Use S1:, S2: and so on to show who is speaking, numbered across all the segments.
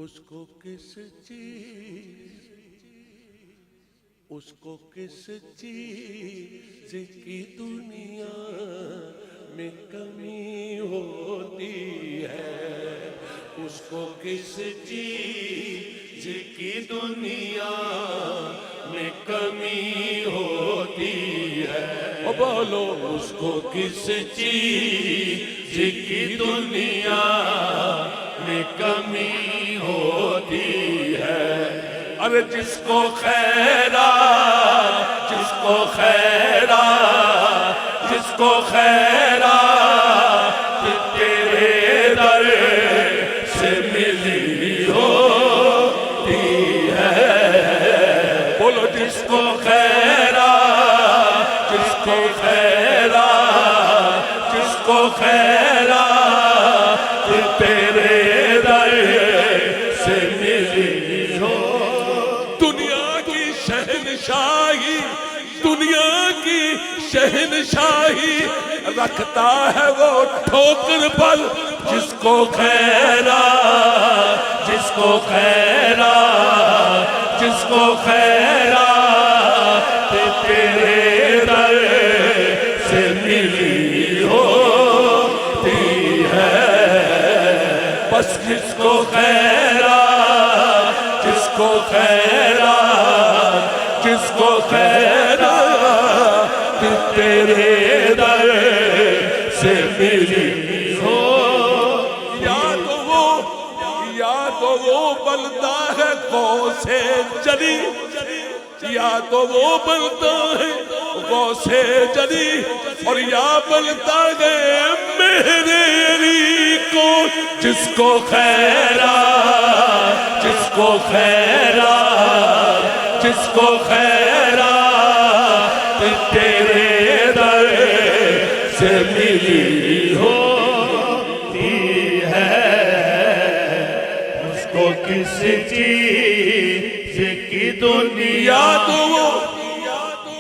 S1: اس کو کس چیز کی دنیا میں کمی ہوتی ہے، اس کو کس چیز کی دنیا میں کمی ہوتی ہے، بولو اس کو کس چیز کی دنیا میں کمی ہوتی ہے۔ ارے جس کو خیرات تیرے در سے ملی ہوتی ہے، بولو جس کو خیرات تیرے در سے ملی ہو۔ دنیا کی شہنشاہی رکھتا ہے وہ ٹھوکر پر، جس کو خیرات تیرے در سے ملی ہوتی ہے، بس جس کو خیرات تیرے در سے ملی ہو۔ یا تو وہ بلتا ہے غوث جلی، یا تو وہ بلتا ہے غوث جلی، اور یا بلتا ہے میرے علی کو، جس کو خیرات تیرے در سے ملی ہوتی ہے، اس کو کس چیز کی دنیا تو وہ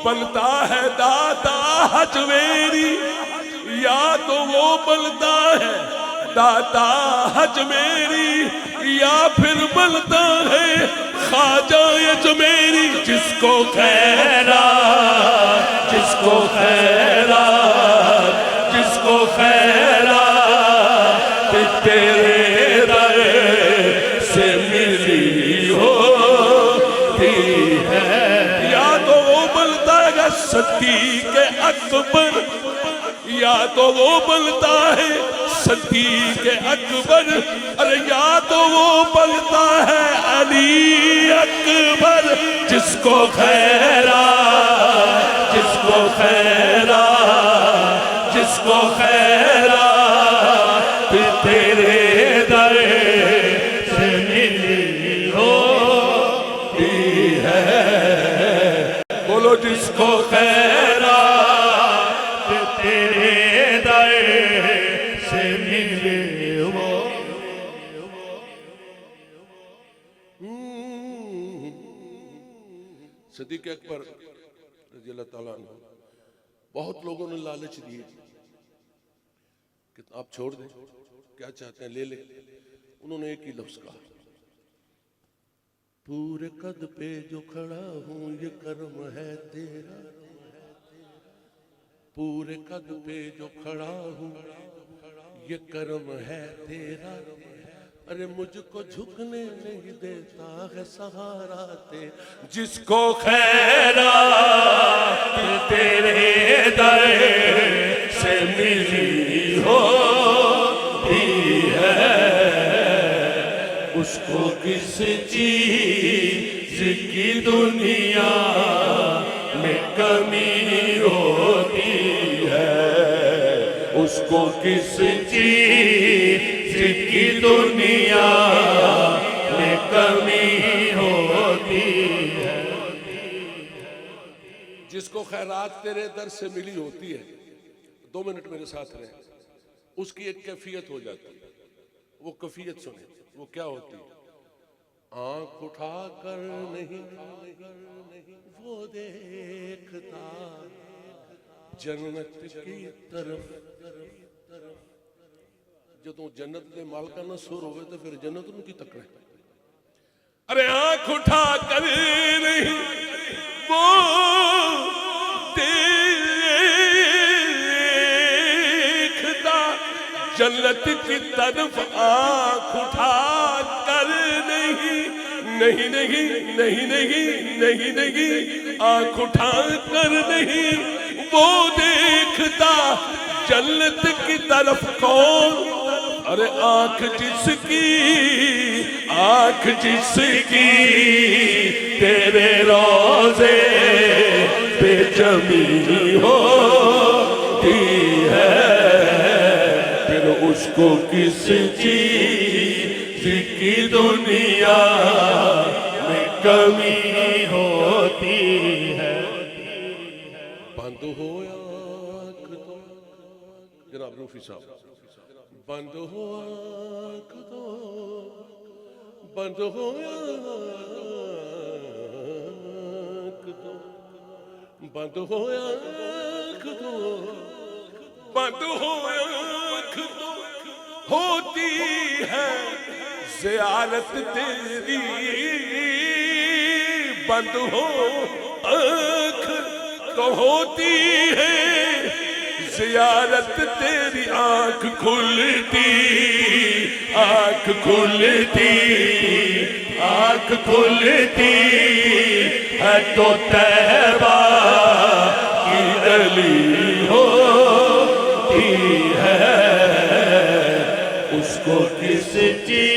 S1: بلتا ہے داتا حج میری، یا تو وہ بلتا ہے داتا حج میری، یا پھر بلتا ہے خواجہ اجمیری، جس کو خیرات تیرے در سے ملی ہوتی ہے۔ یا تو وہ بلتا ہے صدیق اکبر، یا تو وہ بلتا ہے صدیق اکبر، ارے یا تو وہ بلتا ہے علی اکبر، جس کو خیرات تیرے در سے ملی ہوتی ہے، بولو جس کو خیرات تیرے در سے ملی ہو۔ صدیق اکبر رضی اللہ تعالیٰ عنہ، بہت لوگوں نے لالچ دیے کہ آپ چھوڑ دیں، کیا چاہتے ہیں لے لیں، انہوں نے ایک ہی لفظ کہا، پورے قد پہ جو کھڑا ہوں یہ کرم ہے تیرا، پورے قد پہ جو کھڑا ہوں یہ کرم ہے تیرا، ارے مجھ کو جھکنے نہیں دیتا ہے سہارا تیرا، جس کو خیرات تیرے در سے ملی ہوتی ہے، اس کو کس چیز کی دنیا میں کمی ہوتی ہے، اس کو کس چیز کی دنیا میں کمی ہوتی ہے، جس کو خیرات تیرے در سے ملی ہوتی ہے۔ 2 منٹ میرے ساتھ رہیں، اس کی ایک کیفیت ہو جاتی ہے، وہ کیفیت سنیں، وہ کیا ہوتی ہے؟ آنکھ اٹھا کر نہیں وہ دیکھتا جنت کی طرف، جدوں جنت دے مالکاں نہ سر ہوئے تو پھر جنت نوں کی تکنا ہے، آنکھ اٹھا کر نہیں وہ دیکھتا، جنت کی طرف آنکھ اٹھا کر نہیں، نہیں نہیں نہیں نہیں نہیں نہیں، آنکھ اٹھا کر نہیں وہ دیکھتا، جنت کی طرف کون؟ ارے آنکھ جس کی تیرے روضے پہ جمی ہوتی ہے، پھر اس کو کس چیز کی دنیا میں کمی ہوتی ہے؟ بند ہو آنکھ دو، جناب روفی صاحب، بند ہو آنکھ دو، بند ہو آنکھ دو، بند ہو آنکھ دو، بند ہو آنکھ دو، ہوتی ہے زیارت تیری، بند ہو آنکھ تو ہوتی ہے زیارت تیری، آنکھ کھلتی، آنکھ کھلتی، آنکھ کھلتی ہے تو طیبہ کی گلی ہوتی ہے، اس کو کس چیز